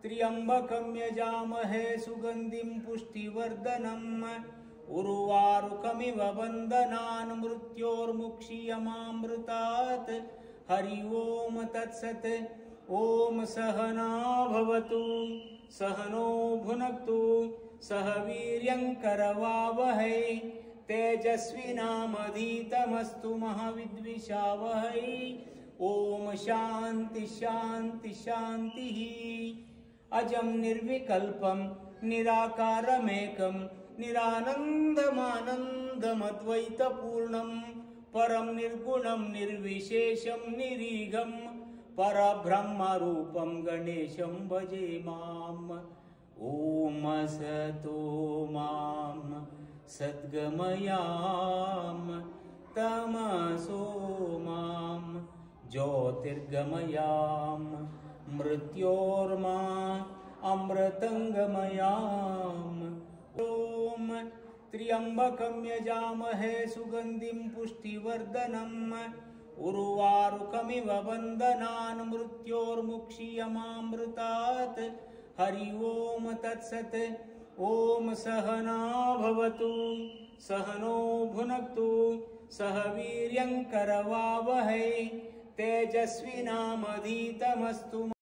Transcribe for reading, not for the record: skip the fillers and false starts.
त्र्यंबकं यजामहे सुगंधिं पुष्टिवर्धनम् उर्वारुकमिव बन्धनान् मृत्योर्मुक्षीयमामृतात्। हरि ओम तत्सत्। ओम सहना भवतु सहनो भुनक्तु सह वीर्यं करवावहै तेजस्विनामधीतमस्तु महाविद्विषावहै। ओम शांति शांति शांतिः। अजं निर्विकल्पं निराकारमेकं निरानन्दमानन्दमद्वैतपूर्णं परं निर्गुणं निर्विशेषं निरीघं परब्रह्मरूपं गणेशं भजे माम्। ओम असतो मां सद्गमयां तमसो मां ज्योतिर्गमयां मृत्योर्मा अमृतंगमयाम्। ओम त्र्यंबकं यजामहे सुगंधिं पुष्टिवर्धनम् उर्वारुकमिव बन्धनान् मृत्योर्मुक्षीयमामृतात्। हरि ओम तत्सत्। ओम सहना भवतु सहनो भुनक्तु सह वीर्यं करवावहै तेजस्विनामधीतमस्तु